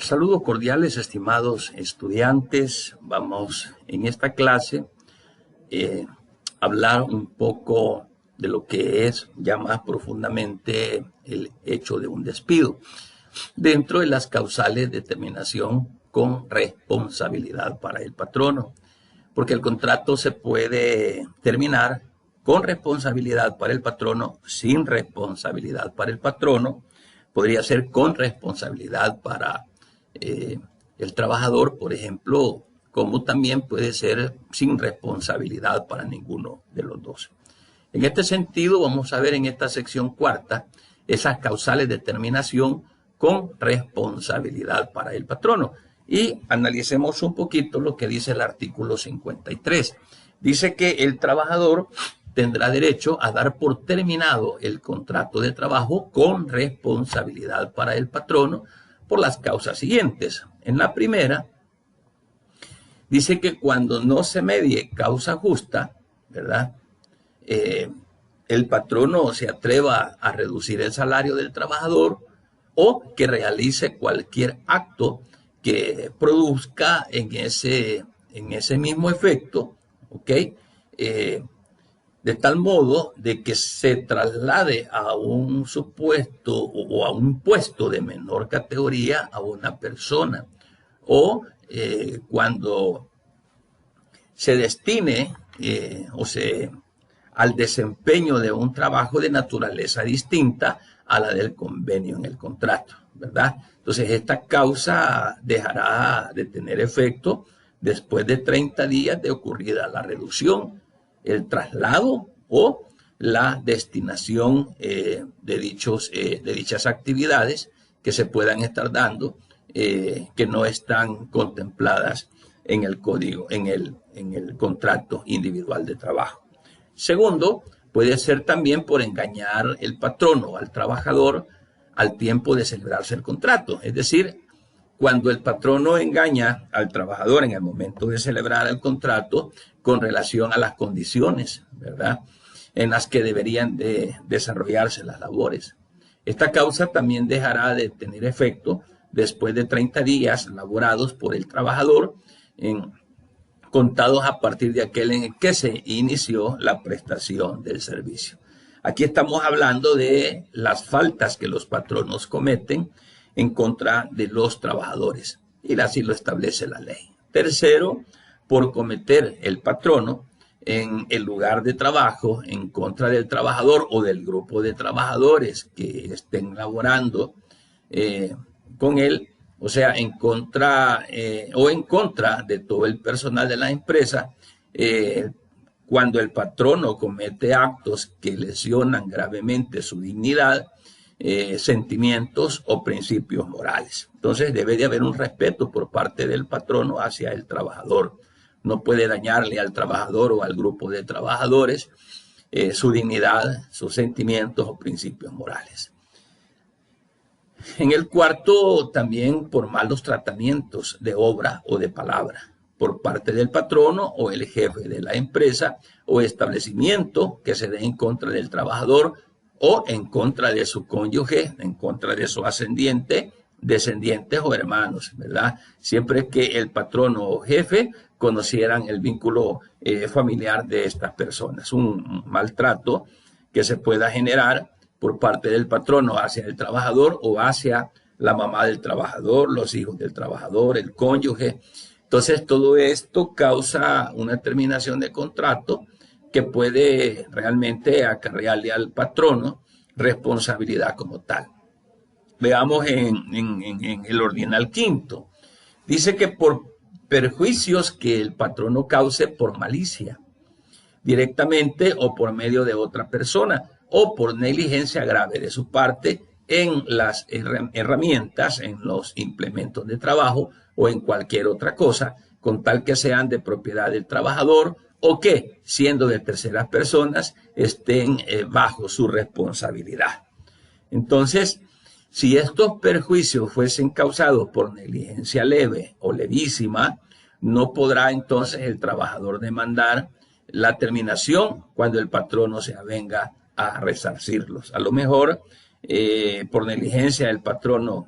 Saludos cordiales, estimados estudiantes. Vamos en esta clase a hablar un poco de lo que es ya más profundamente el hecho de un despido dentro de las causales de terminación con responsabilidad para el patrono, porque el contrato se puede terminar con responsabilidad para el patrono, sin responsabilidad para el patrono, podría ser con responsabilidad para el trabajador, por ejemplo, como también puede ser sin responsabilidad para ninguno de los dos. En este sentido, vamos a ver en esta sección cuarta esas causales de terminación con responsabilidad para el patrono. Y analicemos un poquito lo que dice el artículo 53. Dice que el trabajador tendrá derecho a dar por terminado el contrato de trabajo con responsabilidad para el patrono por las causas siguientes. En la primera, dice que cuando no se medie causa justa, ¿verdad? El patrono se atreva a reducir el salario del trabajador o que realice cualquier acto que produzca en ese mismo efecto, ¿ok? De tal modo de que se traslade a un supuesto o a un puesto de menor categoría a una persona, o cuando se destine al desempeño de un trabajo de naturaleza distinta a la del convenio en el contrato, ¿verdad? Entonces esta causa dejará de tener efecto después de 30 días de ocurrida la reducción, el traslado o la destinación de dichas actividades que se puedan estar dando, que no están contempladas en el código, en el contrato individual de trabajo. Segundo, puede ser también por engañar el patrono al trabajador al tiempo de celebrarse el contrato. Es decir, cuando el patrono engaña al trabajador en el momento de celebrar el contrato con relación a las condiciones, ¿verdad?, en las que deberían de desarrollarse las labores. Esta causa también dejará de tener efecto después de 30 días laborados por el trabajador, contados a partir de aquel en el que se inició la prestación del servicio. Aquí estamos hablando de las faltas que los patronos cometen en contra de los trabajadores, y así lo establece la ley. Tercero, por cometer el patrono en el lugar de trabajo en contra del trabajador o del grupo de trabajadores que estén laborando con él, o sea, en contra de todo el personal de la empresa, cuando el patrono comete actos que lesionan gravemente su dignidad, sentimientos o principios morales. Entonces debe de haber un respeto por parte del patrono hacia el trabajador. No puede dañarle al trabajador o al grupo de trabajadores su dignidad, sus sentimientos o principios morales. En el cuarto, también por malos tratamientos de obra o de palabra por parte del patrono o el jefe de la empresa o establecimiento que se dé en contra del trabajador o en contra de su cónyuge, en contra de su ascendiente, descendientes o hermanos, ¿verdad? Siempre que el patrono o jefe conocieran el vínculo familiar de estas personas. Un maltrato que se pueda generar por parte del patrono hacia el trabajador o hacia la mamá del trabajador, los hijos del trabajador, el cónyuge. Entonces todo esto causa una terminación de contrato que puede realmente acarrearle al patrono responsabilidad como tal. Veamos en el ordinal quinto. Dice que por perjuicios que el patrono cause por malicia, directamente o por medio de otra persona, o por negligencia grave de su parte en las herramientas, en los implementos de trabajo o en cualquier otra cosa, con tal que sean de propiedad del trabajador o que, siendo de terceras personas, estén bajo su responsabilidad. Entonces, si estos perjuicios fuesen causados por negligencia leve o levísima, no podrá entonces el trabajador demandar la terminación cuando el patrono se avenga a resarcirlos. A lo mejor por negligencia el patrono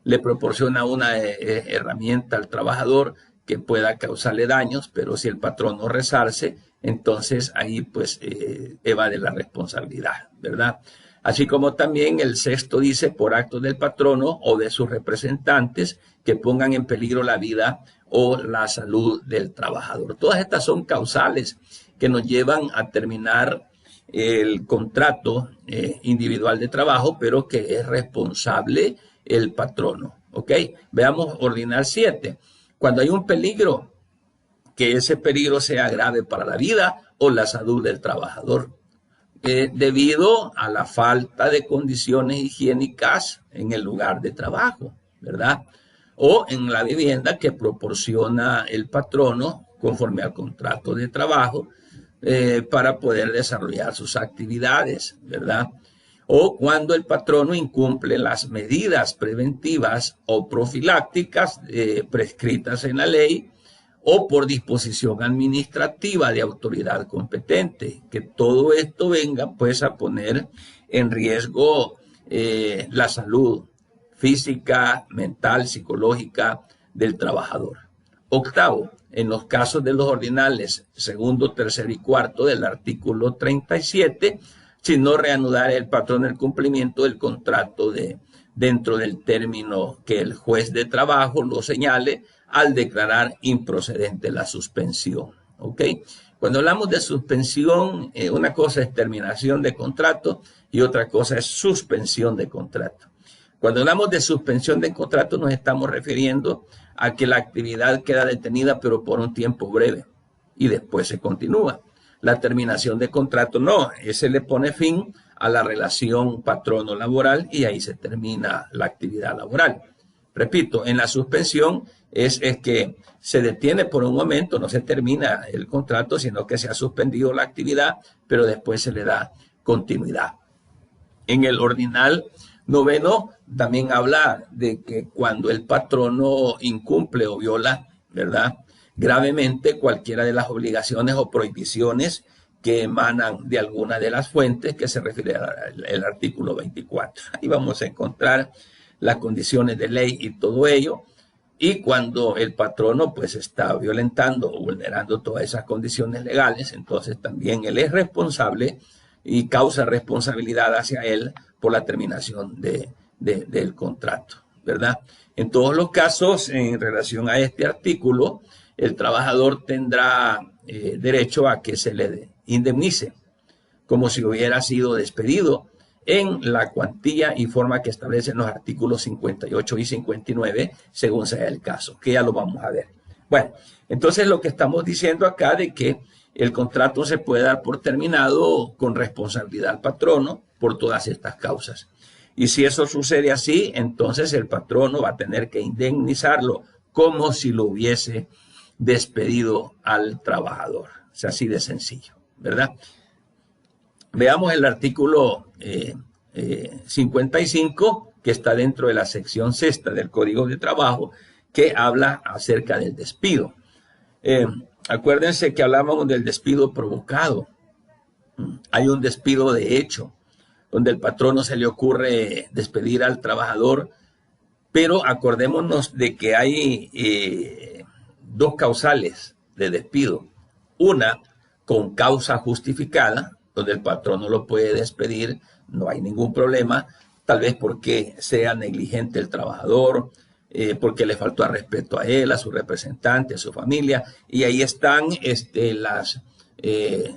le proporciona una herramienta al trabajador que pueda causarle daños, pero si el patrón no resarce, entonces ahí pues evade la responsabilidad, ¿verdad? Así como también el sexto dice por actos del patrono o de sus representantes que pongan en peligro la vida o la salud del trabajador. Todas estas son causales que nos llevan a terminar el contrato individual de trabajo, pero que es responsable el patrono. ¿Ok? Veamos ordinal 7. Cuando hay un peligro, que ese peligro sea grave para la vida o la salud del trabajador, debido a la falta de condiciones higiénicas en el lugar de trabajo, ¿verdad? O en la vivienda que proporciona el patrono conforme al contrato de trabajo para poder desarrollar sus actividades, ¿verdad? O cuando el patrono incumple las medidas preventivas o profilácticas prescritas en la ley o por disposición administrativa de autoridad competente, que todo esto venga pues a poner en riesgo la salud física, mental, psicológica del trabajador. Octavo, en los casos de los ordinales segundo, tercero y cuarto del artículo 37, si no reanudar el patrón el cumplimiento del contrato dentro del término que el juez de trabajo lo señale al declarar improcedente la suspensión. ¿Ok? Cuando hablamos de suspensión, una cosa es terminación de contrato y otra cosa es suspensión de contrato. Cuando hablamos de suspensión de contrato nos estamos refiriendo a que la actividad queda detenida pero por un tiempo breve y después se continúa. La terminación de contrato no, ese le pone fin a la relación patrono-laboral y ahí se termina la actividad laboral. Repito, en la suspensión es que se detiene por un momento, no se termina el contrato, sino que se ha suspendido la actividad, pero después se le da continuidad. En el ordinal noveno también habla de que cuando el patrono incumple o viola, ¿verdad?, gravemente cualquiera de las obligaciones o prohibiciones que emanan de alguna de las fuentes que se refiere al artículo 24. Ahí vamos a encontrar las condiciones de ley y todo ello. Y cuando el patrono pues está violentando o vulnerando todas esas condiciones legales, entonces también él es responsable y causa responsabilidad hacia él por la terminación del contrato, ¿verdad? En todos los casos, en relación a este artículo, el trabajador tendrá derecho a que se le indemnice, como si hubiera sido despedido, en la cuantía y forma que establecen los artículos 58 y 59, según sea el caso, que ya lo vamos a ver. Bueno, entonces lo que estamos diciendo acá de que el contrato se puede dar por terminado con responsabilidad al patrono por todas estas causas. Y si eso sucede así, entonces el patrono va a tener que indemnizarlo como si lo hubiese despedido al trabajador. Es así de sencillo, ¿verdad? Veamos el artículo 55, que está dentro de la sección sexta del Código de Trabajo, que habla acerca del despido. Acuérdense que hablábamos del despido provocado. Hay un despido de hecho, donde el patrono se le ocurre despedir al trabajador, pero acordémonos de que hay dos causales de despido. Una con causa justificada, donde el patrono lo puede despedir, no hay ningún problema, tal vez porque sea negligente el trabajador, porque le faltó al respeto a él, a su representante, a su familia, y ahí están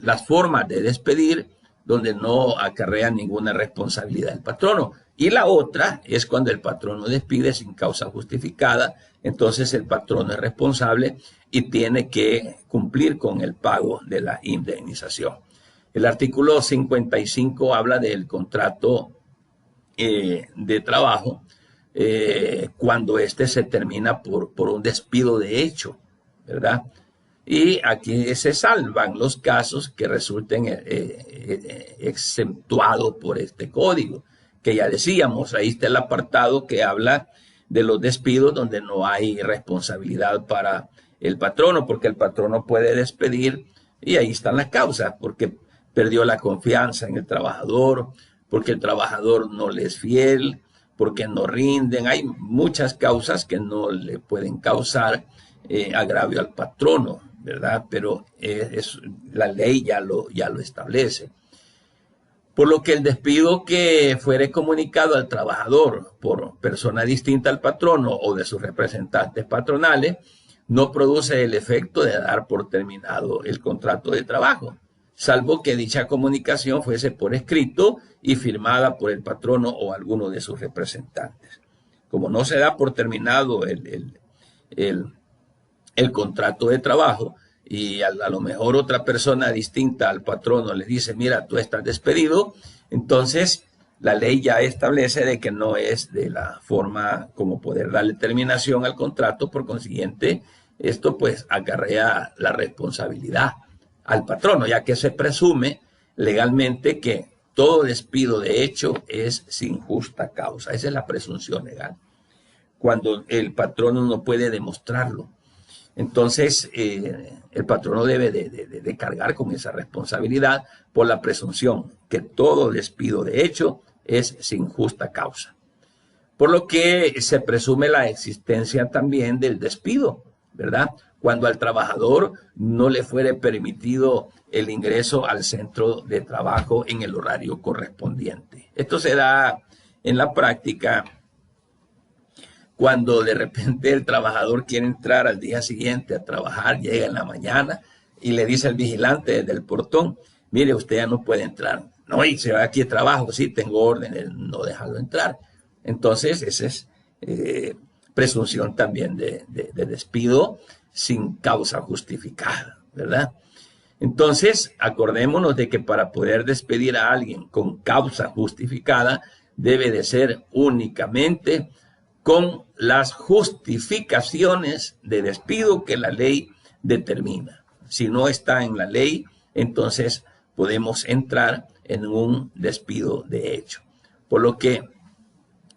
las formas de despedir donde no acarrean ninguna responsabilidad del patrono. Y la otra es cuando el patrono despide sin causa justificada, entonces el patrono es responsable y tiene que cumplir con el pago de la indemnización. El artículo 55 habla del contrato de trabajo cuando éste se termina por un despido de hecho, ¿verdad? Y aquí se salvan los casos que resulten exceptuados por este código, que ya decíamos, ahí está el apartado que habla de los despidos donde no hay responsabilidad para el patrono, porque el patrono puede despedir y ahí están las causas, porque perdió la confianza en el trabajador, porque el trabajador no le es fiel, porque no rinden. Hay muchas causas que no le pueden causar agravio al patrono, ¿verdad? Pero la ley ya lo establece. Por lo que el despido que fuere comunicado al trabajador por persona distinta al patrono o de sus representantes patronales no produce el efecto de dar por terminado el contrato de trabajo, salvo que dicha comunicación fuese por escrito y firmada por el patrono o alguno de sus representantes. Como no se da por terminado el contrato de trabajo, y a lo mejor otra persona distinta al patrono le dice, mira, tú estás despedido, entonces la ley ya establece de que no es de la forma como poder darle terminación al contrato. Por consiguiente, esto pues acarrea la responsabilidad al patrono, ya que se presume legalmente que todo despido de hecho es sin justa causa. Esa es la presunción legal, cuando el patrono no puede demostrarlo. Entonces, el patrono debe de cargar con esa responsabilidad por la presunción que todo despido de hecho es sin justa causa. Por lo que se presume la existencia también del despido, ¿verdad? Cuando al trabajador no le fuere permitido el ingreso al centro de trabajo en el horario correspondiente. Esto se da en la práctica cuando de repente el trabajador quiere entrar al día siguiente a trabajar, llega en la mañana y le dice al vigilante desde el portón, mire, usted ya no puede entrar. No, y se va aquí a trabajo, sí, tengo órdenes, no dejarlo entrar. Entonces, esa es presunción también de despido sin causa justificada, ¿verdad? Entonces, acordémonos de que para poder despedir a alguien con causa justificada, debe de ser únicamente con las justificaciones de despido que la ley determina. Si no está en la ley, entonces podemos entrar en un despido de hecho. Por lo que,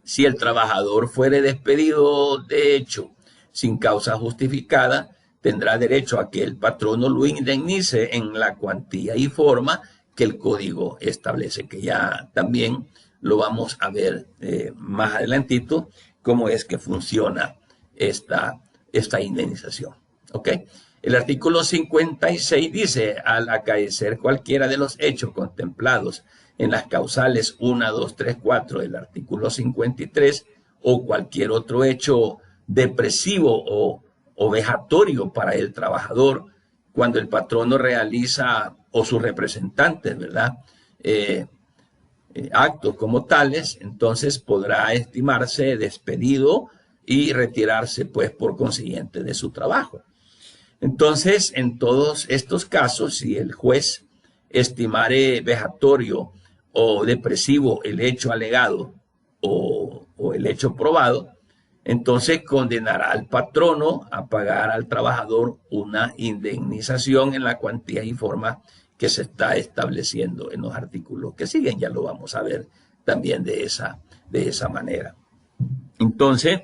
si el trabajador fuere despedido de hecho sin causa justificada, tendrá derecho a que el patrono lo indemnice en la cuantía y forma que el código establece, que ya también lo vamos a ver más adelantito, cómo es que funciona esta indemnización. ¿Ok? El artículo 56 dice, al acaecer cualquiera de los hechos contemplados en las causales 1, 2, 3, 4 del artículo 53 o cualquier otro hecho depresivo o vejatorio para el trabajador, cuando el patrono realiza, o sus representantes, ¿verdad?, actos como tales, entonces podrá estimarse despedido y retirarse, pues, por consiguiente de su trabajo. Entonces, en todos estos casos, si el juez estimare vejatorio o depresivo el hecho alegado o el hecho probado, entonces condenará al patrono a pagar al trabajador una indemnización en la cuantía y forma que se está estableciendo en los artículos que siguen. Ya lo vamos a ver también de esa manera. Entonces,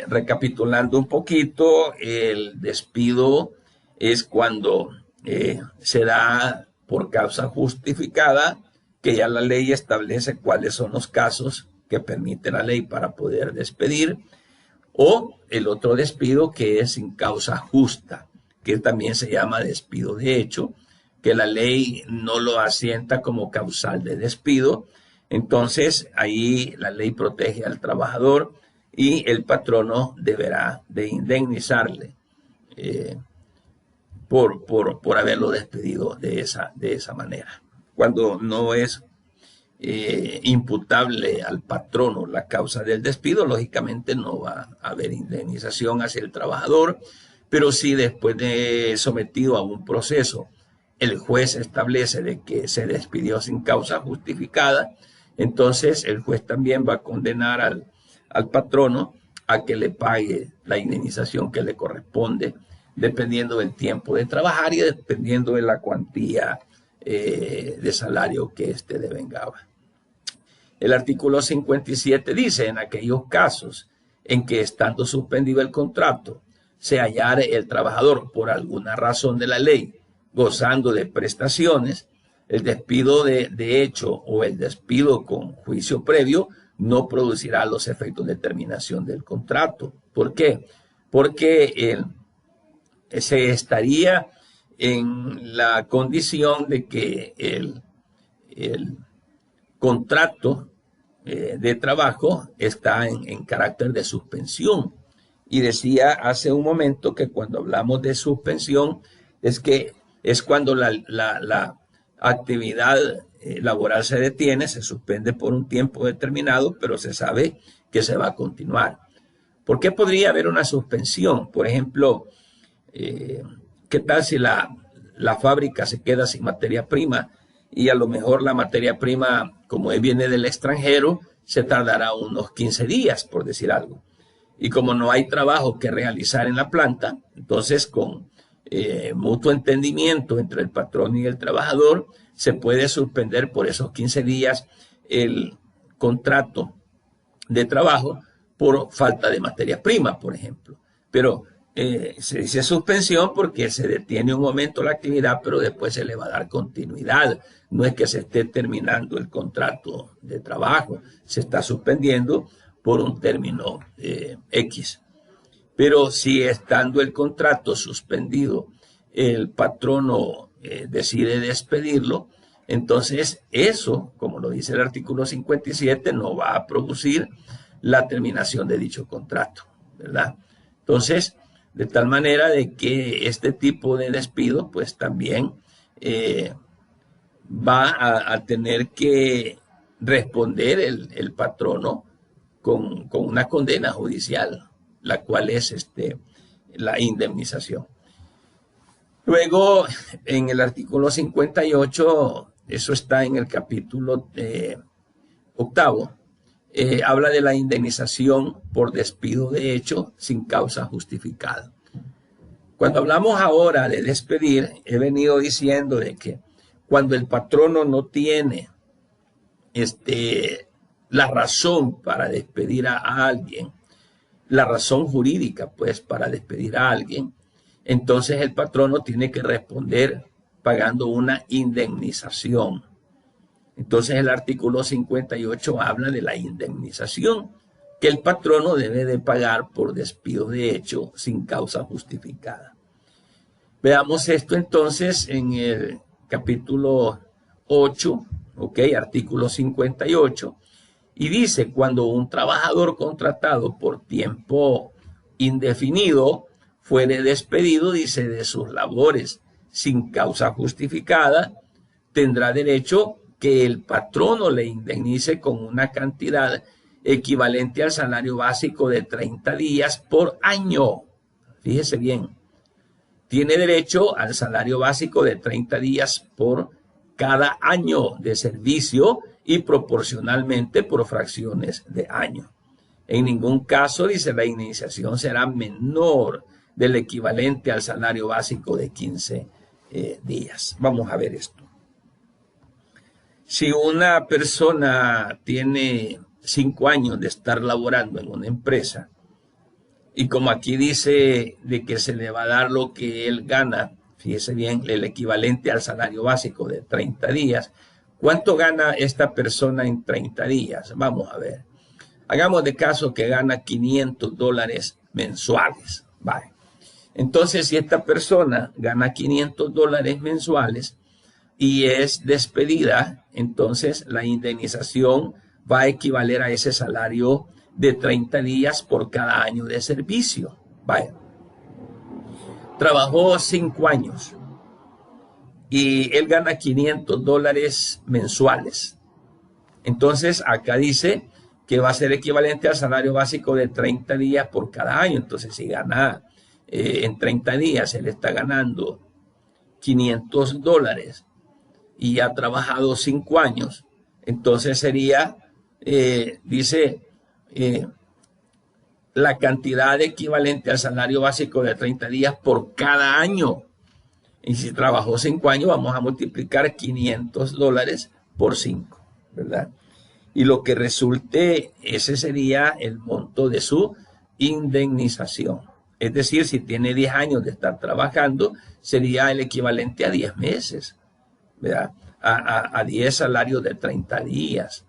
recapitulando un poquito, el despido es cuando se da por causa justificada, que ya la ley establece cuáles son los casos que permite la ley para poder despedir, o el otro despido que es sin causa justa, que también se llama despido de hecho, que la ley no lo asienta como causal de despido. Entonces ahí la ley protege al trabajador y el patrono deberá de indemnizarle por haberlo despedido de esa manera. Cuando no es imputable al patrono la causa del despido, lógicamente no va a haber indemnización hacia el trabajador, pero si después de sometido a un proceso el juez establece de que se despidió sin causa justificada, entonces el juez también va a condenar al patrono a que le pague la indemnización que le corresponde, dependiendo del tiempo de trabajar y dependiendo de la cuantía de salario que éste devengaba. El artículo 57 dice, en aquellos casos en que estando suspendido el contrato, se hallare el trabajador por alguna razón de la ley gozando de prestaciones, el despido de hecho o el despido con juicio previo no producirá los efectos de terminación del contrato. ¿Por qué? Porque se estaría en la condición de que el contrato de trabajo está en carácter de suspensión. Y decía hace un momento que cuando hablamos de suspensión es cuando la actividad laboral se detiene, se suspende por un tiempo determinado, pero se sabe que se va a continuar. ¿Por qué podría haber una suspensión? Por ejemplo, ¿qué tal si la fábrica se queda sin materia prima y a lo mejor la materia prima, como viene del extranjero, se tardará unos 15 días, por decir algo? Y como no hay trabajo que realizar en la planta, entonces con mutuo entendimiento entre el patrón y el trabajador, se puede suspender por esos 15 días el contrato de trabajo por falta de materia prima, por ejemplo. Pero se dice suspensión porque se detiene un momento la actividad, pero después se le va a dar continuidad. No es que se esté terminando el contrato de trabajo, se está suspendiendo por un término X. Pero si estando el contrato suspendido, el patrono decide despedirlo, entonces eso, como lo dice el artículo 57, no va a producir la terminación de dicho contrato, ¿verdad? Entonces, de tal manera de que este tipo de despido, pues también va a tener que responder el patrono con una condena judicial, la cual es la indemnización. Luego, en el artículo 58, eso está en el capítulo octavo, habla de la indemnización por despido de hecho sin causa justificada. Cuando hablamos ahora de despedir, he venido diciendo de que cuando el patrono no tiene la razón para despedir a alguien, la razón jurídica, pues, para despedir a alguien, entonces el patrono tiene que responder pagando una indemnización. Entonces el artículo 58 habla de la indemnización que el patrono debe de pagar por despido de hecho sin causa justificada. Veamos esto entonces en el capítulo 8, artículo 58, y dice: cuando un trabajador contratado por tiempo indefinido fuere despedido, dice, de sus labores sin causa justificada, tendrá derecho que el patrono le indemnice con una cantidad equivalente al salario básico de 30 días por año. Fíjese bien, tiene derecho al salario básico de 30 días por cada año de servicio y proporcionalmente por fracciones de año. En ningún caso, dice, la indemnización será menor del equivalente al salario básico de 15 días. Vamos a ver esto. Si una persona tiene 5 años de estar laborando en una empresa, y como aquí dice de que se le va a dar lo que él gana, fíjese bien, el equivalente al salario básico de 30 días, ¿cuánto gana esta persona en 30 días? Vamos a ver. Hagamos de caso que gana $500 mensuales. Vale. Entonces, si esta persona gana $500 mensuales y es despedida, entonces la indemnización va a equivaler a ese salario de 30 días por cada año de servicio. Vaya. Trabajó 5 años y él gana $500 mensuales. Entonces, acá dice que va a ser equivalente al salario básico de 30 días por cada año. Entonces, si gana en 30 días, él está ganando $500 y ha trabajado 5 años, entonces sería, la cantidad equivalente al salario básico de 30 días por cada año. Y si trabajó 5 años, vamos a multiplicar $500 por 5, ¿verdad? Y lo que resulte, ese sería el monto de su indemnización. Es decir, si tiene 10 años de estar trabajando, sería el equivalente a 10 meses, ¿verdad? A 10 salarios de 30 días.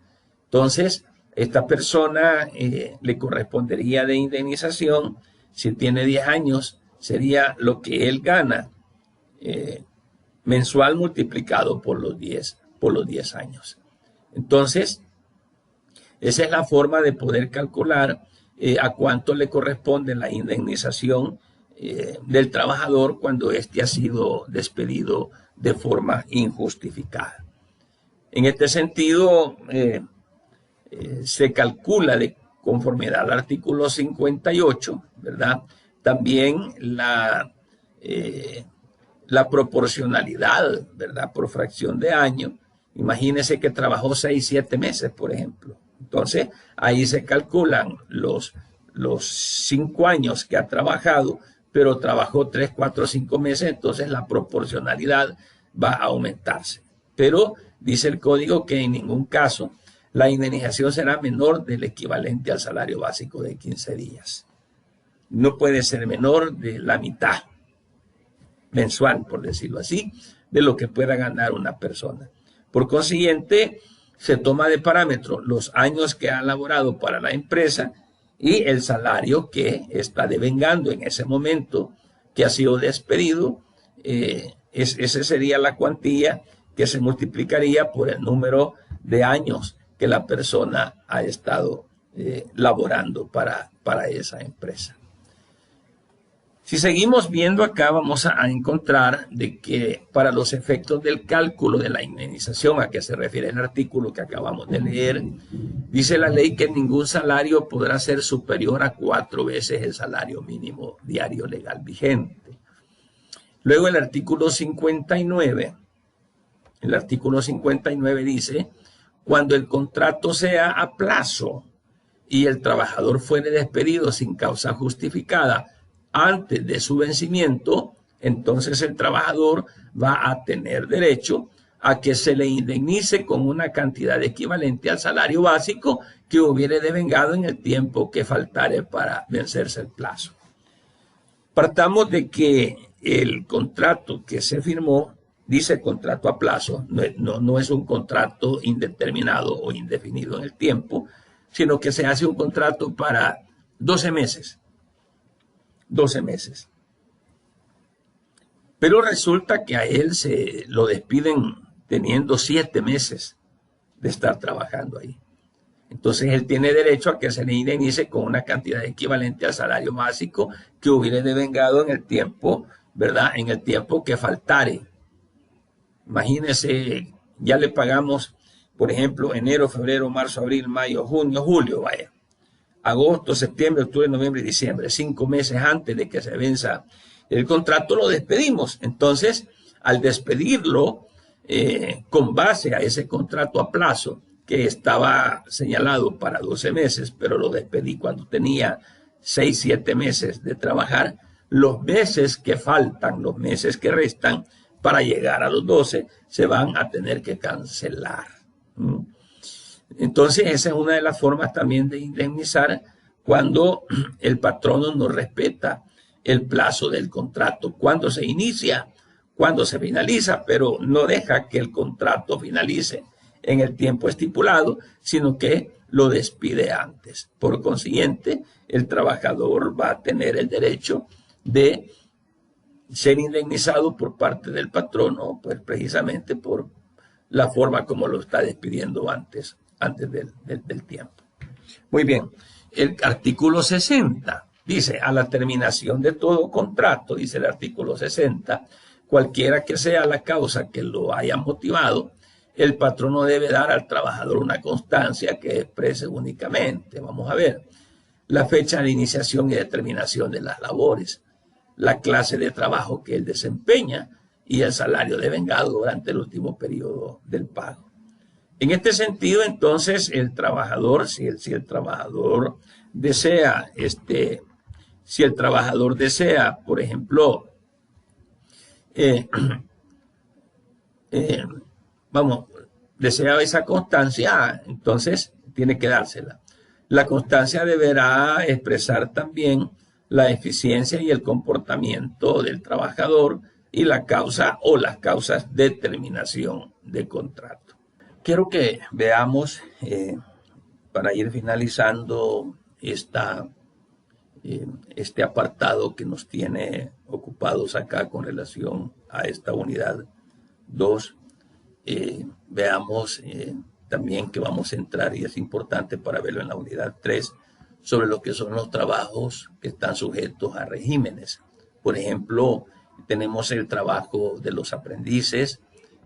Entonces, Esta persona le correspondería de indemnización, si tiene 10 años, sería lo que él gana mensual multiplicado por los 10 años. Entonces, esa es la forma de poder calcular a cuánto le corresponde la indemnización del trabajador cuando éste ha sido despedido de forma injustificada. En este sentido, se calcula de conformidad al artículo 58, ¿verdad? También la proporcionalidad, ¿verdad? Por fracción de año. Imagínese que trabajó 6, 7 meses, por ejemplo. Entonces, ahí se calculan los 5 años que ha trabajado, pero trabajó 3, 4, 5 meses, entonces la proporcionalidad va a aumentarse. Pero dice el código que en ningún caso la indemnización será menor del equivalente al salario básico de 15 días. No puede ser menor de la mitad mensual, por decirlo así, de lo que pueda ganar una persona. Por consiguiente, se toma de parámetro los años que ha laborado para la empresa y el salario que está devengando en ese momento que ha sido despedido. Esa sería la cuantía que se multiplicaría por el número de años que la persona ha estado laborando para esa empresa. Si seguimos viendo acá, vamos a encontrar de que para los efectos del cálculo de la indemnización a que se refiere el artículo que acabamos de leer, dice la ley que ningún salario podrá ser superior a 4 veces el salario mínimo diario legal vigente. Luego el artículo 59 dice, cuando el contrato sea a plazo y el trabajador fuere despedido sin causa justificada antes de su vencimiento, entonces el trabajador va a tener derecho a que se le indemnice con una cantidad equivalente al salario básico que hubiere devengado en el tiempo que faltare para vencerse el plazo. Partamos de que el contrato que se firmó dice contrato a plazo, no es un contrato indeterminado o indefinido en el tiempo, sino que se hace un contrato para 12 meses. 12 meses. Pero resulta que a él se lo despiden teniendo 7 meses de estar trabajando ahí. Entonces él tiene derecho a que se le indemnice con una cantidad equivalente al salario básico que hubiera devengado en el tiempo, ¿verdad? En el tiempo que faltare. Imagínese, ya le pagamos, por ejemplo, enero, febrero, marzo, abril, mayo, junio, julio, vaya. Agosto, septiembre, octubre, noviembre y diciembre, 5 meses antes de que se venza el contrato, lo despedimos. Entonces, al despedirlo, con base a ese contrato a plazo que estaba señalado para 12 meses, pero lo despedí cuando tenía 6, 7 meses de trabajar, los meses que faltan, los meses que restan para llegar a los 12, se van a tener que cancelar. Entonces, esa es una de las formas también de indemnizar cuando el patrono no respeta el plazo del contrato, cuando se inicia, cuando se finaliza, pero no deja que el contrato finalice en el tiempo estipulado, sino que lo despide antes. Por consiguiente, el trabajador va a tener el derecho de ser indemnizado por parte del patrono, pues precisamente por la forma como lo está despidiendo antes del tiempo. Muy bien, el artículo 60 dice, a la terminación de todo contrato, dice el artículo 60, cualquiera que sea la causa que lo haya motivado, el patrono debe dar al trabajador una constancia que exprese únicamente, vamos a ver, la fecha de iniciación y determinación de las labores, la clase de trabajo que él desempeña y el salario devengado durante el último periodo del pago. En este sentido, entonces, el trabajador, si el trabajador desea, por ejemplo, desea esa constancia, entonces tiene que dársela. La constancia deberá expresar también la eficiencia y el comportamiento del trabajador y la causa o las causas de terminación de contrato. Quiero que veamos para ir finalizando este apartado que nos tiene ocupados acá con relación a esta unidad 2, veamos también que vamos a entrar, y es importante para verlo en la unidad 3, sobre lo que son los trabajos que están sujetos a regímenes. Por ejemplo, tenemos el trabajo de los aprendices,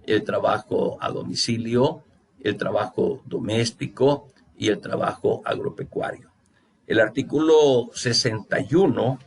el trabajo a domicilio, el trabajo doméstico y el trabajo agropecuario. El artículo 61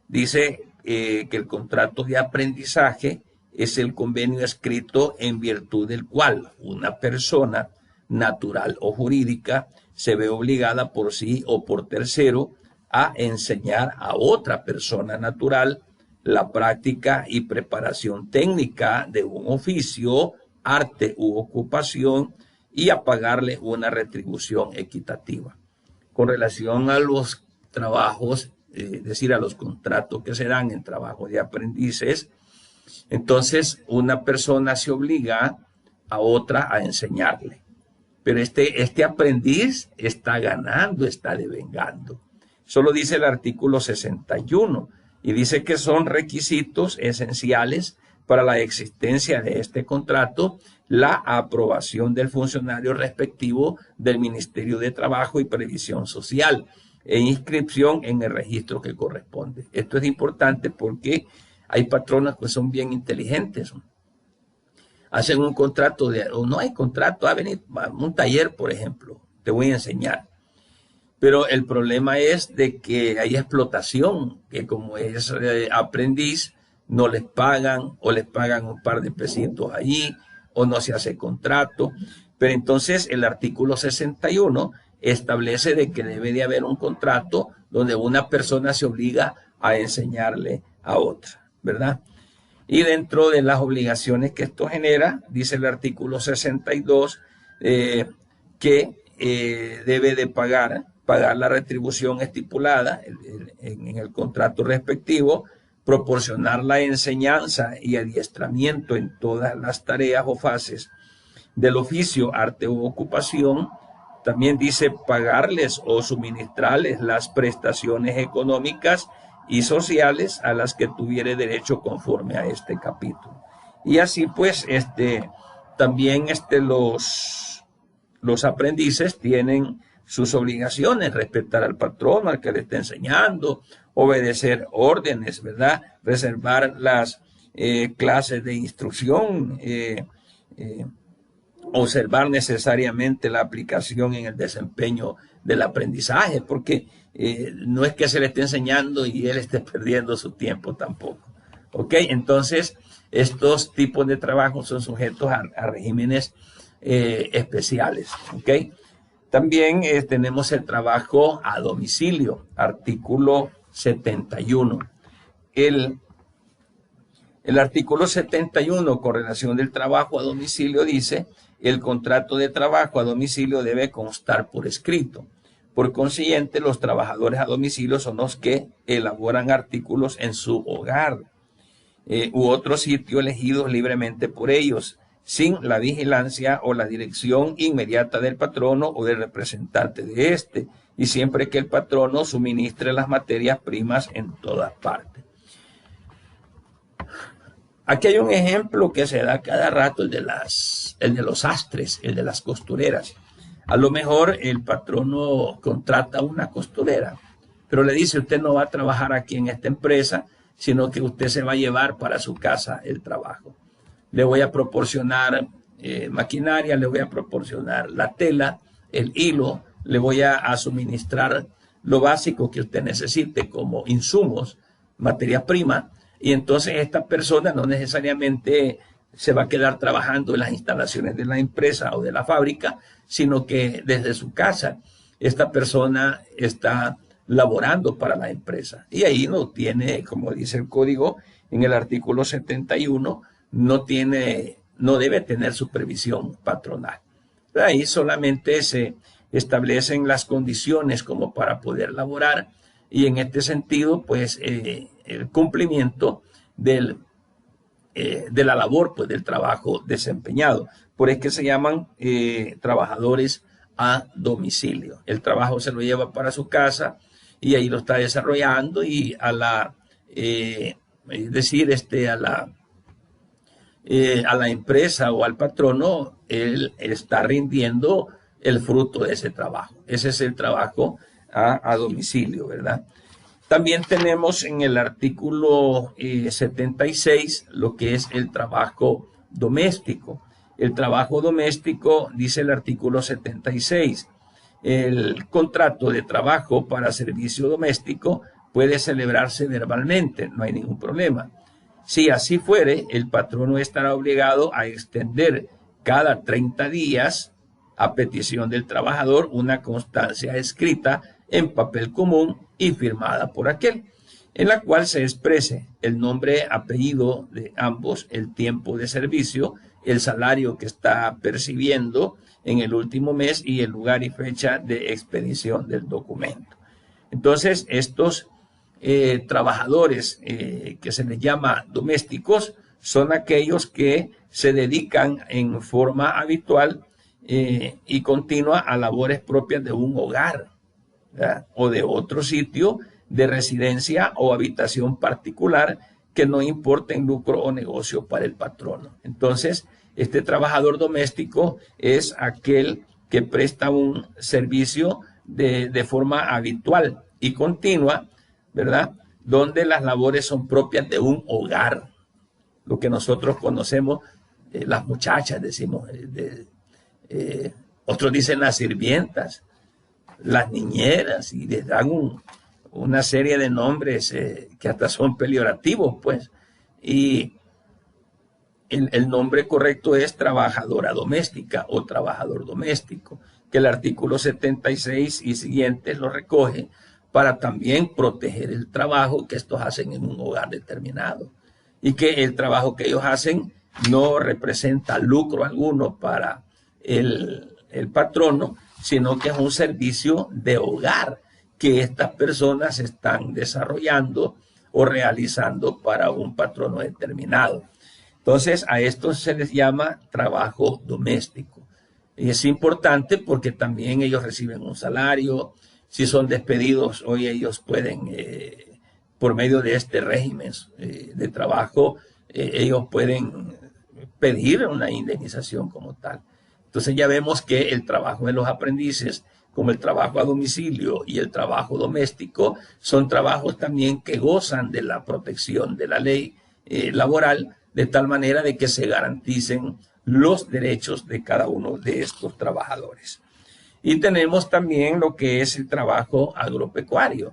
dice que el contrato de aprendizaje es el convenio escrito en virtud del cual una persona natural o jurídica se ve obligada por sí o por tercero a enseñar a otra persona natural la práctica y preparación técnica de un oficio, arte u ocupación y a pagarle una retribución equitativa. Con relación a los trabajos, es decir, a los contratos que se dan en trabajo de aprendices, entonces una persona se obliga a otra a enseñarle. Pero este aprendiz está ganando, está devengando. Eso lo dice el artículo 61 y dice que son requisitos esenciales para la existencia de este contrato la aprobación del funcionario respectivo del Ministerio de Trabajo y Previsión Social e inscripción en el registro que corresponde. Esto es importante porque hay patronas que son bien inteligentes. Hacen un contrato, o no hay contrato, a venir a un taller, por ejemplo, te voy a enseñar. Pero el problema es de que hay explotación, que como es aprendiz, no les pagan o les pagan un par de pesitos allí o no se hace contrato. Pero entonces el artículo 61 establece de que debe de haber un contrato donde una persona se obliga a enseñarle a otra, ¿verdad? Y dentro de las obligaciones que esto genera, dice el artículo 62 que debe de pagar la retribución estipulada en el contrato respectivo, proporcionar la enseñanza y adiestramiento en todas las tareas o fases del oficio, arte u ocupación. También dice pagarles o suministrarles las prestaciones económicas y sociales a las que tuviere derecho conforme a este capítulo. Y así pues, también los aprendices tienen sus obligaciones, respetar al patrón, al que le está enseñando, obedecer órdenes, ¿verdad? Reservar las clases de instrucción, observar necesariamente la aplicación en el desempeño del aprendizaje, porque no es que se le esté enseñando y él esté perdiendo su tiempo tampoco. ¿Ok? Entonces, estos tipos de trabajo son sujetos a regímenes especiales. ¿Ok? También tenemos el trabajo a domicilio, artículo 71. El artículo 71 con relación del trabajo a domicilio dice: el contrato de trabajo a domicilio debe constar por escrito. Por consiguiente, los trabajadores a domicilio son los que elaboran artículos en su hogar u otro sitio elegidos libremente por ellos, sin la vigilancia o la dirección inmediata del patrono o del representante de éste, y siempre que el patrono suministre las materias primas en todas partes. Aquí hay un ejemplo que se da cada rato, el de los sastres, el de las costureras. A lo mejor el patrono contrata una costurera, pero le dice: usted no va a trabajar aquí en esta empresa, sino que usted se va a llevar para su casa el trabajo. Le voy a proporcionar maquinaria, le voy a proporcionar la tela, el hilo, le voy a suministrar lo básico que usted necesite como insumos, materia prima, y entonces esta persona no necesariamente se va a quedar trabajando en las instalaciones de la empresa o de la fábrica, sino que desde su casa esta persona está laborando para la empresa. Y ahí no tiene, como dice el código en el artículo 71, no debe tener supervisión patronal. Ahí solamente se establecen las condiciones como para poder laborar, y en este sentido, pues, el cumplimiento de la labor, pues, del trabajo desempeñado. Por eso que se llaman trabajadores a domicilio. El trabajo se lo lleva para su casa y ahí lo está desarrollando, y a la, es decir, a la empresa o al patrono, él está rindiendo el fruto de ese trabajo. Ese es el trabajo a domicilio, ¿verdad? También tenemos en el artículo 76 lo que es el trabajo doméstico. El trabajo doméstico, dice el artículo 76, el contrato de trabajo para servicio doméstico puede celebrarse verbalmente, no hay ningún problema. Si así fuere, el patrono estará obligado a extender cada 30 días, a petición del trabajador, una constancia escrita en papel común y firmada por aquel, en la cual se exprese el nombre, apellido de ambos, el tiempo de servicio, el salario que está percibiendo en el último mes y el lugar y fecha de expedición del documento. Entonces, estos trabajadores que se les llama domésticos son aquellos que se dedican en forma habitual y continua a labores propias de un hogar, ¿verdad? O de otro sitio de residencia o habitación particular que no importen lucro o negocio para el patrono. Entonces, este trabajador doméstico es aquel que presta un servicio de forma habitual y continua, ¿verdad? Donde las labores son propias de un hogar, lo que nosotros conocemos, las muchachas, decimos, otros dicen las sirvientas, las niñeras, y les dan una serie de nombres que hasta son peyorativos, pues. Y el nombre correcto es trabajadora doméstica o trabajador doméstico, que el artículo 76 y siguientes lo recoge para también proteger el trabajo que estos hacen en un hogar determinado, y que el trabajo que ellos hacen no representa lucro alguno para el patrono, sino que es un servicio de hogar que estas personas están desarrollando o realizando para un patrono determinado. Entonces, a esto se les llama trabajo doméstico. Y es importante porque también ellos reciben un salario. Si son despedidos, hoy ellos pueden, por medio de este régimen de trabajo, ellos pueden pedir una indemnización como tal. Entonces ya vemos que el trabajo de los aprendices, como el trabajo a domicilio y el trabajo doméstico, son trabajos también que gozan de la protección de la ley laboral, de tal manera de que se garanticen los derechos de cada uno de estos trabajadores. Y tenemos también lo que es el trabajo agropecuario.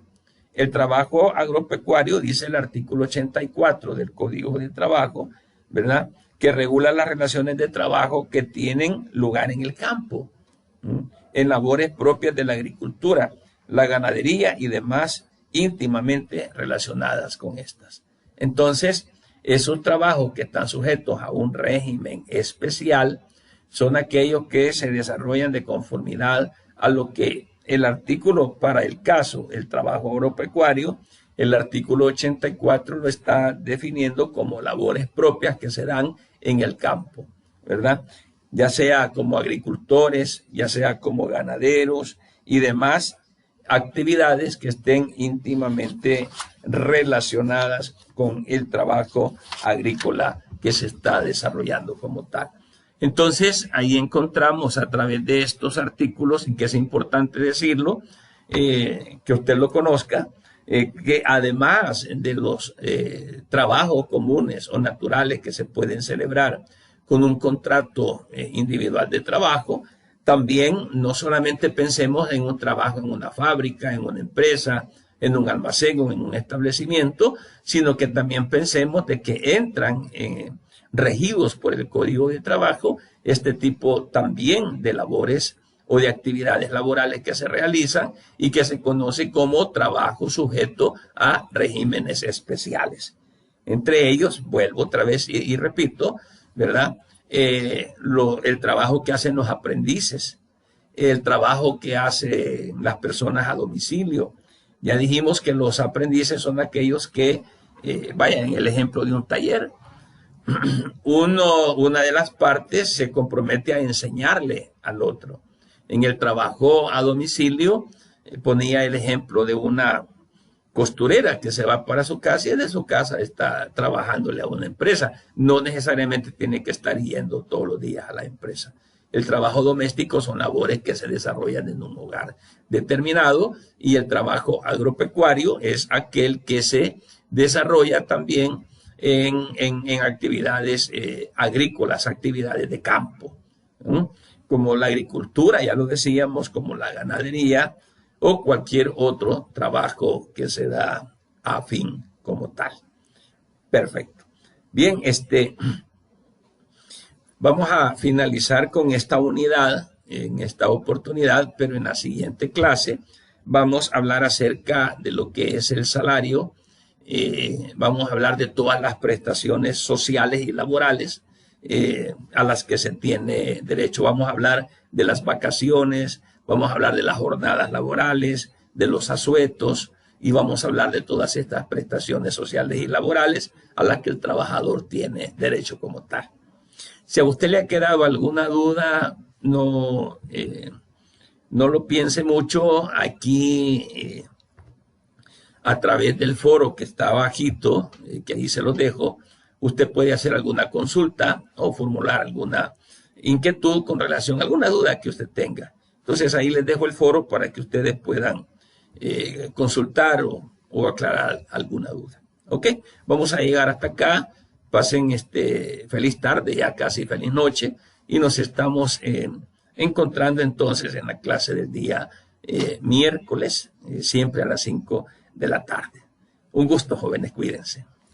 El trabajo agropecuario, dice el artículo 84 del Código de Trabajo, ¿verdad?, que regula las relaciones de trabajo que tienen lugar en el campo, en labores propias de la agricultura, la ganadería y demás íntimamente relacionadas con estas. Entonces, esos trabajos que están sujetos a un régimen especial son aquellos que se desarrollan de conformidad a lo que el artículo para el caso, el trabajo agropecuario, el artículo 84 lo está definiendo como labores propias que se dan en el campo, ¿verdad? Ya sea como agricultores, ya sea como ganaderos y demás actividades que estén íntimamente relacionadas con el trabajo agrícola que se está desarrollando como tal. Entonces, ahí encontramos a través de estos artículos, y que es importante decirlo, que usted lo conozca, que además de los trabajos comunes o naturales que se pueden celebrar con un contrato individual de trabajo, también no solamente pensemos en un trabajo en una fábrica, en una empresa, en un almacén o en un establecimiento, sino que también pensemos de que entran regidos por el Código de Trabajo este tipo también de labores o de actividades laborales que se realizan y que se conoce como trabajo sujeto a regímenes especiales. Entre ellos, vuelvo otra vez y repito, ¿verdad? El trabajo que hacen los aprendices, el trabajo que hacen las personas a domicilio. Ya dijimos que los aprendices son aquellos que, vayan, en el ejemplo de un taller, una de las partes se compromete a enseñarle al otro. En el trabajo a domicilio, ponía el ejemplo de una costurera que se va para su casa y de su casa está trabajándole a una empresa. No necesariamente tiene que estar yendo todos los días a la empresa. El trabajo doméstico son labores que se desarrollan en un hogar determinado, y el trabajo agropecuario es aquel que se desarrolla también en actividades agrícolas, actividades de campo, ¿no? Como la agricultura, ya lo decíamos, como la ganadería o cualquier otro trabajo que se da afín como tal. Perfecto. Bien, vamos a finalizar con esta unidad en esta oportunidad, pero en la siguiente clase vamos a hablar acerca de lo que es el salario. Vamos a hablar de todas las prestaciones sociales y laborales a las que se tiene derecho. Vamos a hablar de las vacaciones, vamos a hablar de las jornadas laborales, de los asuetos, y vamos a hablar de todas estas prestaciones sociales y laborales a las que el trabajador tiene derecho como tal. Si a usted le ha quedado alguna duda, no lo piense mucho. Aquí, a través del foro que está abajito, que ahí se los dejo, usted puede hacer alguna consulta o formular alguna inquietud con relación a alguna duda que usted tenga. Entonces ahí les dejo el foro para que ustedes puedan consultar o aclarar alguna duda. ¿Ok? Vamos a llegar hasta acá. Pasen feliz tarde, ya casi feliz noche, y nos estamos encontrando entonces en la clase del día miércoles, siempre a las 5 de la tarde. Un gusto, jóvenes, cuídense.